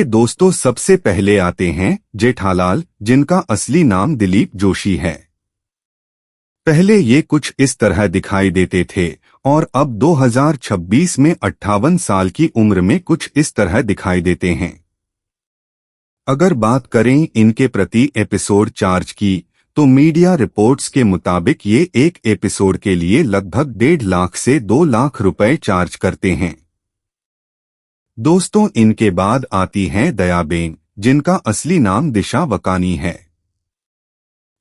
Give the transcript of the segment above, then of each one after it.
दोस्तों, सबसे पहले आते हैं जेठालाल, जिनका असली नाम दिलीप जोशी है। पहले ये कुछ इस तरह दिखाई देते थे और अब 2026 में 58 साल की उम्र में कुछ इस तरह दिखाई देते हैं। अगर बात करें इनके प्रति एपिसोड चार्ज की, तो मीडिया रिपोर्ट्स के मुताबिक ये एक एपिसोड के लिए लगभग 1.5 लाख से 2 लाख रुपए चार्ज करते हैं। दोस्तों, इनके बाद आती हैं दयाबेन, जिनका असली नाम दिशा वकानी है।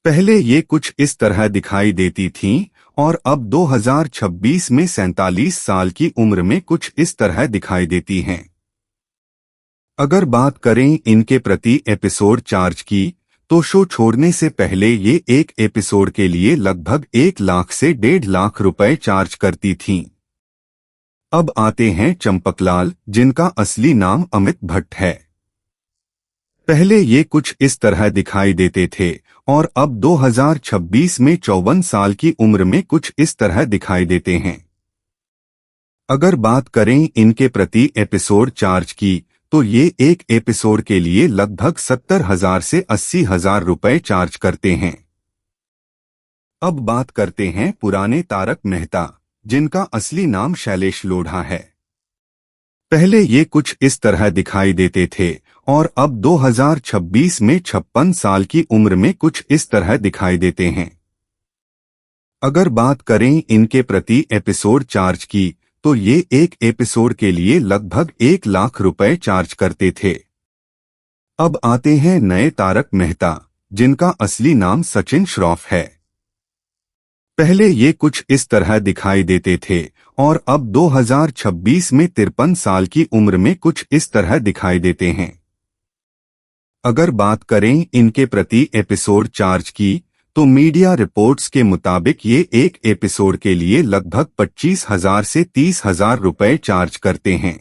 पहले ये कुछ इस तरह दिखाई देती थीं और अब 2026 में 47 साल की उम्र में कुछ इस तरह दिखाई देती हैं। अगर बात करें इनके प्रति एपिसोड चार्ज की, तो शो छोड़ने से पहले ये एक एपिसोड के लिए लगभग 1 लाख से 1.5 लाख रुपए चार्ज करती थीं। अब आते हैं चंपकलाल, जिनका असली नाम अमित भट्ट है। पहले ये कुछ इस तरह दिखाई देते थे और अब 2026 में 54 साल की उम्र में कुछ इस तरह दिखाई देते हैं। अगर बात करें इनके प्रति एपिसोड चार्ज की, तो ये एक एपिसोड के लिए लगभग 70,000 से 80,000 रुपए चार्ज करते हैं। अब बात करते हैं पुराने तारक मेहता, जिनका असली नाम शैलेश लोढ़ा है। पहले ये कुछ इस तरह दिखाई देते थे और अब 2026 में 56 साल की उम्र में कुछ इस तरह दिखाई देते हैं। अगर बात करें इनके प्रति एपिसोड चार्ज की, तो ये एक एपिसोड के लिए लगभग 1 लाख रुपए चार्ज करते थे। अब आते हैं नए तारक मेहता, जिनका असली नाम सचिन श्रॉफ है। पहले ये कुछ इस तरह दिखाई देते थे और अब 2026 में 53 साल की उम्र में कुछ इस तरह दिखाई देते हैं। अगर बात करें इनके प्रति एपिसोड चार्ज की, तो मीडिया रिपोर्ट्स के मुताबिक ये एक एपिसोड के लिए लगभग 25,000 से 30,000 रुपए चार्ज करते हैं।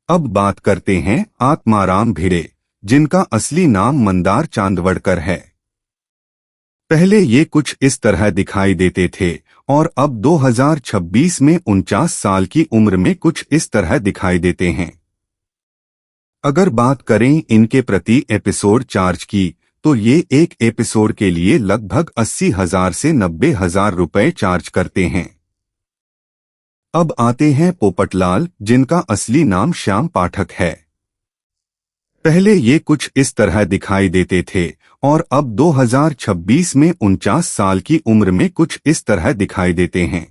अब बात करते हैं आत्माराम भिड़े, जिनका असली नाम मंदार चांदवड़कर है। पहले ये कुछ इस तरह दिखाई देते थे और अब 2026 में 49 साल की उम्र में कुछ इस तरह दिखाई देते हैं। अगर बात करें इनके प्रति एपिसोड चार्ज की, तो ये एक एपिसोड के लिए लगभग 80,000 से 90,000 रुपए चार्ज करते हैं। अब आते हैं पोपटलाल, जिनका असली नाम श्याम पाठक है। पहले ये कुछ इस तरह दिखाई देते थे और अब 2026 में 49 साल की उम्र में कुछ इस तरह दिखाई देते हैं।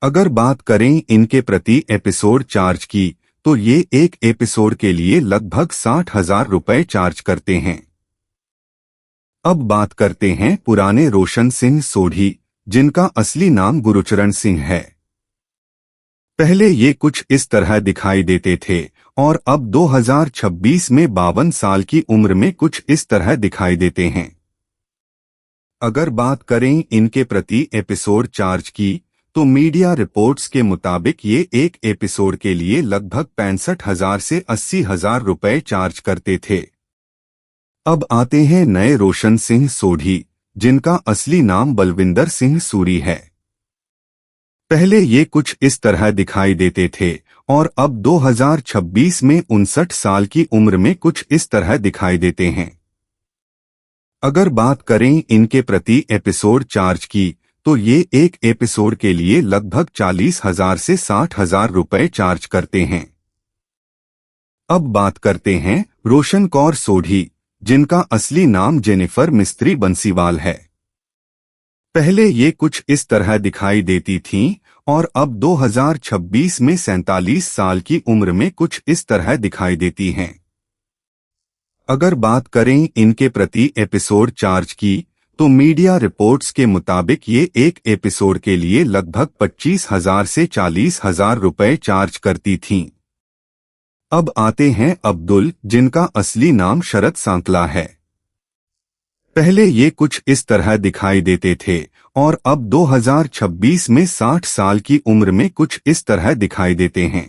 अगर बात करें इनके प्रति एपिसोड चार्ज की, तो ये एक एपिसोड के लिए लगभग 60,000 रुपए चार्ज करते हैं। अब बात करते हैं पुराने रोशन सिंह सोढ़ी, जिनका असली नाम गुरुचरण सिंह है। पहले ये कुछ इस तरह दिखाई देते थे और अब 2026 में 52 साल की उम्र में कुछ इस तरह दिखाई देते हैं। अगर बात करें इनके प्रति एपिसोड चार्ज की, तो मीडिया रिपोर्ट्स के मुताबिक ये एक एपिसोड के लिए लगभग 65,000 से 80,000 रुपए चार्ज करते थे। अब आते हैं नए रोशन सिंह सोढ़ी, जिनका असली नाम बलविंदर सिंह सूरी है। पहले ये कुछ इस तरह दिखाई देते थे और अब 2026 में 59 साल की उम्र में कुछ इस तरह दिखाई देते हैं। अगर बात करें इनके प्रति एपिसोड चार्ज की, तो ये एक एपिसोड के लिए लगभग 40,000 से 60,000 रुपए चार्ज करते हैं। अब बात करते हैं रोशन कौर सोढ़ी, जिनका असली नाम जेनिफर मिस्त्री बंसीवाल है। पहले ये कुछ इस तरह दिखाई देती थीं और अब 2026 में 47 साल की उम्र में कुछ इस तरह दिखाई देती हैं। अगर बात करें इनके प्रति एपिसोड चार्ज की, तो मीडिया रिपोर्ट्स के मुताबिक ये एक एपिसोड के लिए लगभग 25,000 से 40,000 रुपए चार्ज करती थीं। अब आते हैं अब्दुल, जिनका असली नाम शरद सांकला है। पहले ये कुछ इस तरह दिखाई देते थे और अब 2026 में 60 साल की उम्र में कुछ इस तरह दिखाई देते हैं।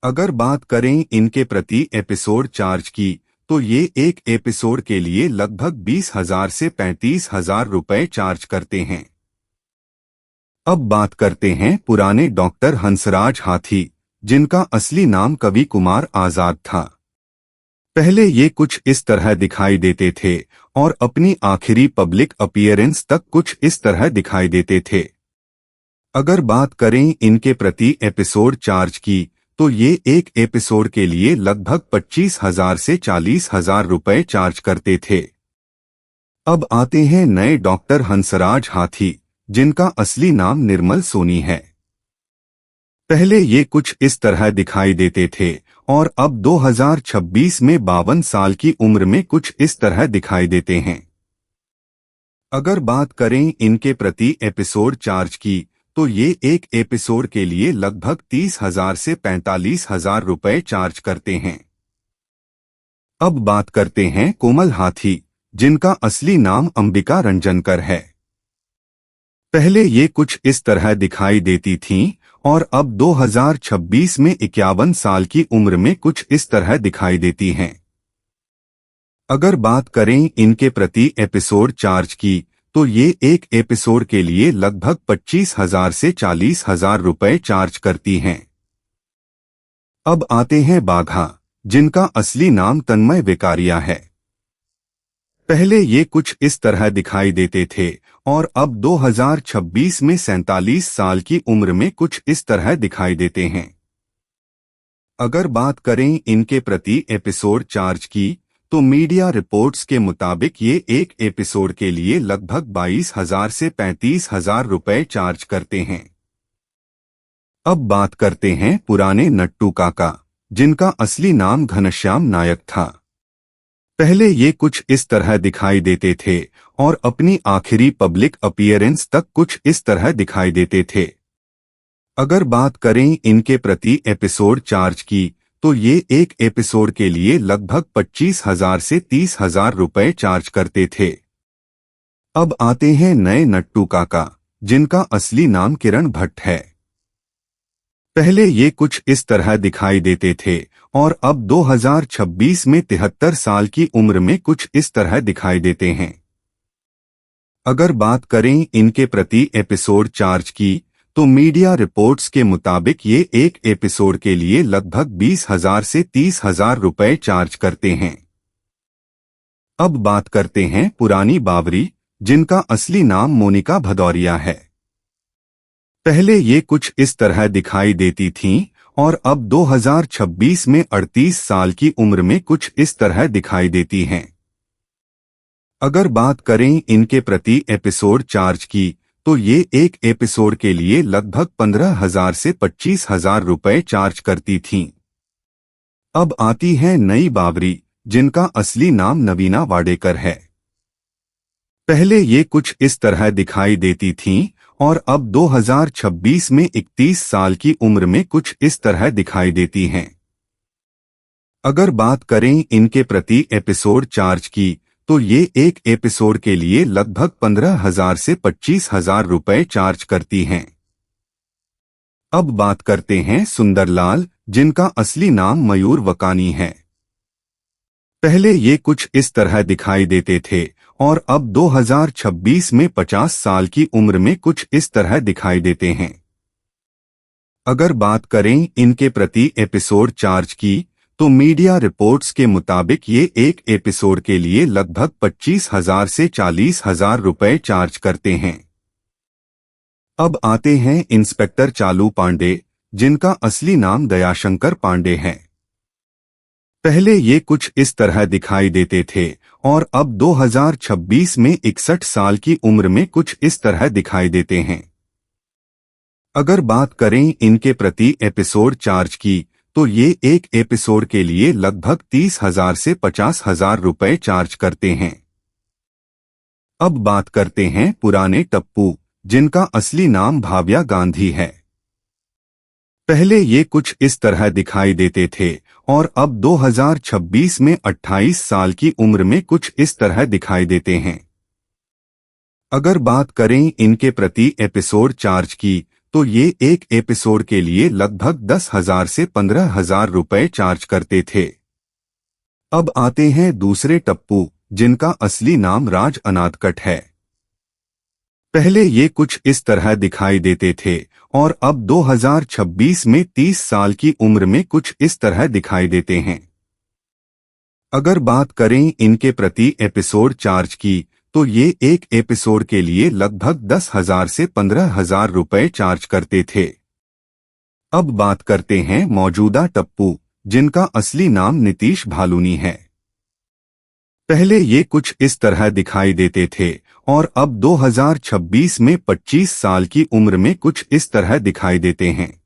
अगर बात करें इनके प्रति एपिसोड चार्ज की, तो ये एक एपिसोड के लिए लगभग 20,000 से 35,000 रुपए चार्ज करते हैं। अब बात करते हैं पुराने डॉक्टर हंसराज हाथी, जिनका असली नाम कवि कुमार आजाद था। पहले ये कुछ इस तरह दिखाई देते थे और अपनी आखिरी पब्लिक अपीयरेंस तक कुछ इस तरह दिखाई देते थे। अगर बात करें इनके प्रति एपिसोड चार्ज की, तो ये एक एपिसोड के लिए लगभग 25,000 से 40,000 रुपए चार्ज करते थे। अब आते हैं नए डॉक्टर हंसराज हाथी, जिनका असली नाम निर्मल सोनी है। पहले ये कुछ इस तरह दिखाई देते थे और अब 2026 में 52 साल की उम्र में कुछ इस तरह दिखाई देते हैं। अगर बात करें इनके प्रति एपिसोड चार्ज की, तो ये एक एपिसोड के लिए लगभग 30,000 से 45,000 रुपए चार्ज करते हैं। अब बात करते हैं कोमल हाथी, जिनका असली नाम अंबिका रंजनकर है। पहले ये कुछ इस तरह दिखाई देती थीं और अब 2026 में 51 साल की उम्र में कुछ इस तरह दिखाई देती हैं। अगर बात करें इनके प्रति एपिसोड चार्ज की, तो ये एक एपिसोड के लिए लगभग 25,000 से 40,000 रुपए चार्ज करती हैं। अब आते हैं बाघा, जिनका असली नाम तन्मय विकारिया है। पहले ये कुछ इस तरह दिखाई देते थे और अब 2026 में 47 साल की उम्र में कुछ इस तरह दिखाई देते हैं। अगर बात करें इनके प्रति एपिसोड चार्ज की, तो मीडिया रिपोर्ट्स के मुताबिक ये एक एपिसोड के लिए लगभग 22,000 से 35,000 रुपए चार्ज करते हैं। अब बात करते हैं पुराने नट्टू काका, जिनका असली नाम घनश्याम नायक था। पहले ये कुछ इस तरह दिखाई देते थे और अपनी आखिरी पब्लिक अपीयरेंस तक कुछ इस तरह दिखाई देते थे। अगर बात करें इनके प्रति एपिसोड चार्ज की, तो ये एक एपिसोड के लिए लगभग 25,000 से 30,000 रुपए चार्ज करते थे। अब आते हैं नए नट्टू काका, जिनका असली नाम किरण भट्ट है। पहले ये कुछ इस तरह दिखाई देते थे और अब 2026 में 73 साल की उम्र में कुछ इस तरह दिखाई देते हैं। अगर बात करें इनके प्रति एपिसोड चार्ज की, तो मीडिया रिपोर्ट्स के मुताबिक ये एक एपिसोड के लिए लगभग 20,000 से 30,000 रुपए चार्ज करते हैं। अब बात करते हैं पुरानी बावरी, जिनका असली नाम मोनिका भदौरिया है। पहले ये कुछ इस तरह दिखाई देती थीं और अब 2026 में 38 साल की उम्र में कुछ इस तरह दिखाई देती हैं। अगर बात करें इनके प्रति एपिसोड चार्ज की, तो ये एक एपिसोड के लिए लगभग 15,000 से 25,000 रुपए चार्ज करती थीं। अब आती है नई बावरी, जिनका असली नाम नवीना वाडेकर है। पहले ये कुछ इस तरह दिखाई देती थीं और अब 2026 में 31 साल की उम्र में कुछ इस तरह दिखाई देती हैं। अगर बात करें इनके प्रति एपिसोड चार्ज की, तो ये एक एपिसोड के लिए लगभग 15,000 से 25,000 रुपए चार्ज करती हैं। अब बात करते हैं सुंदरलाल, जिनका असली नाम मयूर वकानी है। पहले ये कुछ इस तरह दिखाई देते थे और अब 2026 में 50 साल की उम्र में कुछ इस तरह दिखाई देते हैं। अगर बात करें इनके प्रति एपिसोड चार्ज की, तो मीडिया रिपोर्ट्स के मुताबिक ये एक एपिसोड के लिए लगभग 25,000 से 40,000 रुपए चार्ज करते हैं। अब आते हैं इंस्पेक्टर चालू पांडे, जिनका असली नाम दयाशंकर पांडे है। पहले ये कुछ इस तरह दिखाई देते थे और अब 2026 में 61 साल की उम्र में कुछ इस तरह दिखाई देते हैं। अगर बात करें इनके प्रति एपिसोड चार्ज की, तो ये एक एपिसोड के लिए लगभग 30,000 से 50,000 रुपए चार्ज करते हैं। अब बात करते हैं पुराने टप्पू, जिनका असली नाम भाव्या गांधी है। पहले ये कुछ इस तरह दिखाई देते थे और अब 2026 में 28 साल की उम्र में कुछ इस तरह दिखाई देते हैं। अगर बात करें इनके प्रति एपिसोड चार्ज की, तो ये एक एपिसोड के लिए लगभग 10,000 से 15,000 रुपए चार्ज करते थे। अब आते हैं दूसरे टप्पू, जिनका असली नाम राज अनादकट है। पहले ये कुछ इस तरह दिखाई देते थे और अब 2026 में 30 साल की उम्र में कुछ इस तरह दिखाई देते हैं। अगर बात करें इनके प्रति एपिसोड चार्ज की, तो ये एक एपिसोड के लिए लगभग 10,000 से 15,000 रुपए चार्ज करते थे। अब बात करते हैं मौजूदा टप्पू, जिनका असली नाम नीतीश भालूनी है। पहले ये कुछ इस तरह दिखाई देते थे और अब 2026 में 25 साल की उम्र में कुछ इस तरह दिखाई देते हैं।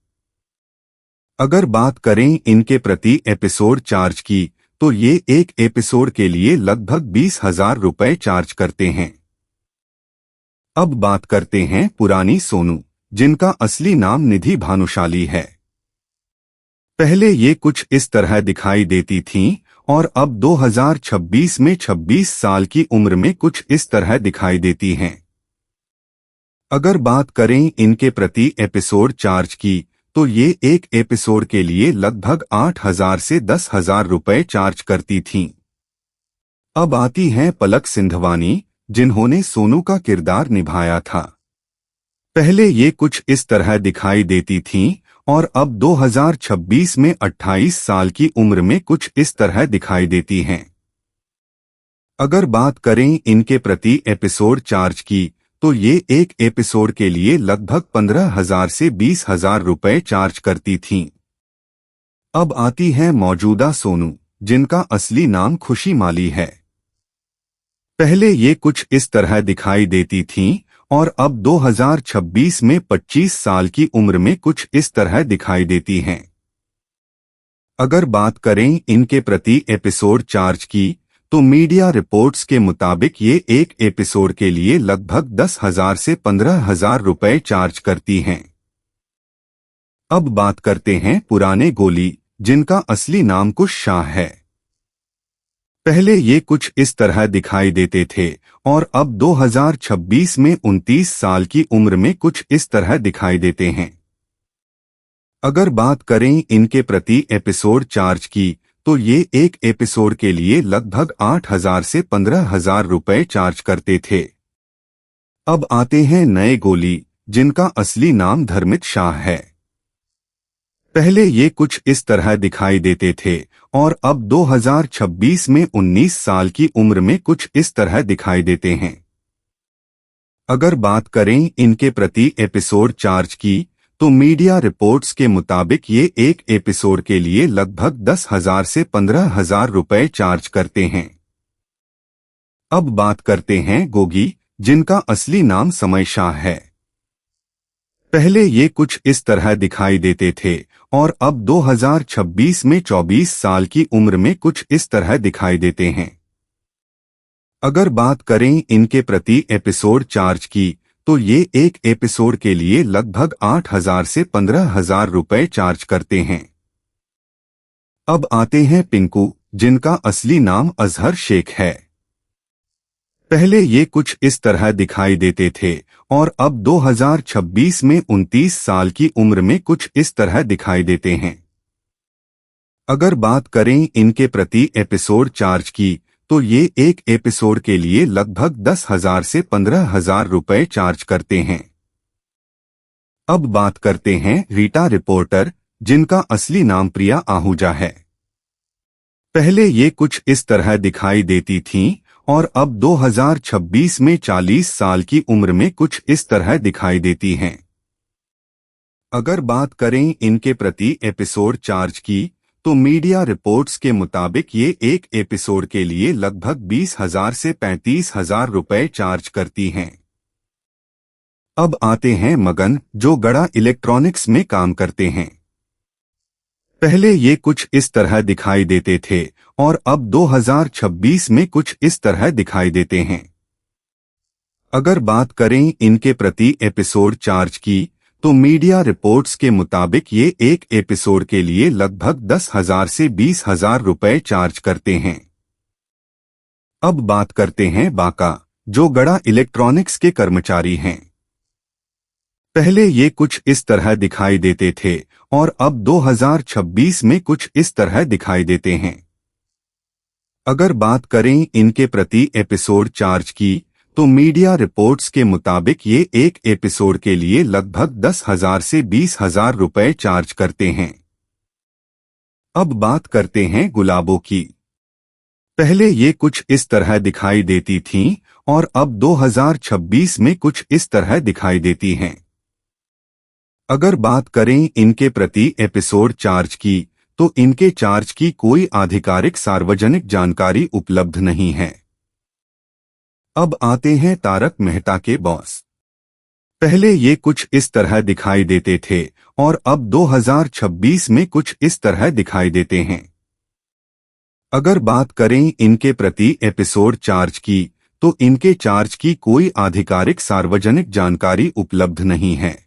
अगर बात करें इनके प्रति एपिसोड चार्ज की, तो ये एक एपिसोड के लिए लगभग 20,000 रुपए चार्ज करते हैं। अब बात करते हैं पुरानी सोनू, जिनका असली नाम निधि भानुशाली है। पहले ये कुछ इस तरह दिखाई देती थीं और अब 2026 में 26 साल की उम्र में कुछ इस तरह दिखाई देती हैं। अगर बात करें इनके प्रति एपिसोड चार्ज की, तो ये एक एपिसोड के लिए लगभग 8,000 से 10,000 रुपए चार्ज करती थीं। अब आती हैं पलक सिंधवानी, जिन्होंने सोनू का किरदार निभाया था। पहले ये कुछ इस तरह दिखाई देती थीं और अब 2026 में 28 साल की उम्र में कुछ इस तरह दिखाई देती हैं। अगर बात करें इनके प्रति एपिसोड चार्ज की, तो ये एक एपिसोड के लिए लगभग 15,000 से 20,000 रुपए चार्ज करती थीं। अब आती है मौजूदा सोनू, जिनका असली नाम खुशी माली है। पहले ये कुछ इस तरह दिखाई देती थीं और अब 2026 में 25 साल की उम्र में कुछ इस तरह दिखाई देती हैं। अगर बात करें इनके प्रति एपिसोड चार्ज की, तो मीडिया रिपोर्ट्स के मुताबिक ये एक एपिसोड के लिए लगभग 10,000 से 15,000 रुपए चार्ज करती हैं। अब बात करते हैं पुराने गोली, जिनका असली नाम कुश शाह है। पहले ये कुछ इस तरह दिखाई देते थे और अब 2026 में 29 साल की उम्र में कुछ इस तरह दिखाई देते हैं। अगर बात करें इनके प्रति एपिसोड चार्ज की, तो ये एक एपिसोड के लिए लगभग 8,000 से 15,000 रुपए चार्ज करते थे। अब आते हैं नए गोली, जिनका असली नाम धर्मित शाह है। पहले ये कुछ इस तरह दिखाई देते थे और अब 2026 में 19 साल की उम्र में कुछ इस तरह दिखाई देते हैं। अगर बात करें इनके प्रति एपिसोड चार्ज की, तो मीडिया रिपोर्ट्स के मुताबिक ये एक एपिसोड के लिए लगभग 10,000 से 15,000 रुपए चार्ज करते हैं। अब बात करते हैं गोगी, जिनका असली नाम समय शाह है। पहले ये कुछ इस तरह दिखाई देते थे और अब 2026 में 24 साल की उम्र में कुछ इस तरह दिखाई देते हैं। अगर बात करें इनके प्रति एपिसोड चार्ज की, तो ये एक एपिसोड के लिए लगभग 8,000 से 15,000 रुपए चार्ज करते हैं। अब आते हैं पिंकू, जिनका असली नाम अजहर शेख है। पहले ये कुछ इस तरह दिखाई देते थे और अब 2026 में 29 साल की उम्र में कुछ इस तरह दिखाई देते हैं। अगर बात करें इनके प्रति एपिसोड चार्ज की, तो ये एक एपिसोड के लिए लगभग 10,000 से 15,000 रुपए चार्ज करते हैं। अब बात करते हैं रीटा रिपोर्टर, जिनका असली नाम प्रिया आहूजा है। पहले ये कुछ इस तरह दिखाई देती थीं और अब 2026 में 40 साल की उम्र में कुछ इस तरह दिखाई देती हैं। अगर बात करें इनके प्रति एपिसोड चार्ज की, तो मीडिया रिपोर्ट्स के मुताबिक ये एक एपिसोड के लिए लगभग 20,000 से 35,000 रुपए चार्ज करती हैं। अब आते हैं मगन, जो गड़ा इलेक्ट्रॉनिक्स में काम करते हैं। पहले ये कुछ इस तरह दिखाई देते थे और अब 2026 में कुछ इस तरह दिखाई देते हैं। अगर बात करें इनके प्रति एपिसोड चार्ज की, तो मीडिया रिपोर्ट्स के मुताबिक ये एक एपिसोड के लिए लगभग 10,000 से 20,000 रुपए चार्ज करते हैं। अब बात करते हैं बाका, जो गड़ा इलेक्ट्रॉनिक्स के कर्मचारी हैं। पहले ये कुछ इस तरह दिखाई देते थे और अब 2026 में कुछ इस तरह दिखाई देते हैं। अगर बात करें इनके प्रति एपिसोड चार्ज की, तो मीडिया रिपोर्ट्स के मुताबिक ये एक एपिसोड के लिए लगभग 10,000 से 20,000 रुपए चार्ज करते हैं। अब बात करते हैं गुलाबों की। पहले ये कुछ इस तरह दिखाई देती थीं और अब 2026 में कुछ इस तरह दिखाई देती हैं। अगर बात करें इनके प्रति एपिसोड चार्ज की, तो इनके चार्ज की कोई आधिकारिक सार्वजनिक जानकारी उपलब्ध नहीं है। अब आते हैं तारक मेहता के बॉस। पहले ये कुछ इस तरह दिखाई देते थे और अब 2026 में कुछ इस तरह दिखाई देते हैं। अगर बात करें इनके प्रति एपिसोड चार्ज की, तो इनके चार्ज की कोई आधिकारिक सार्वजनिक जानकारी उपलब्ध नहीं है।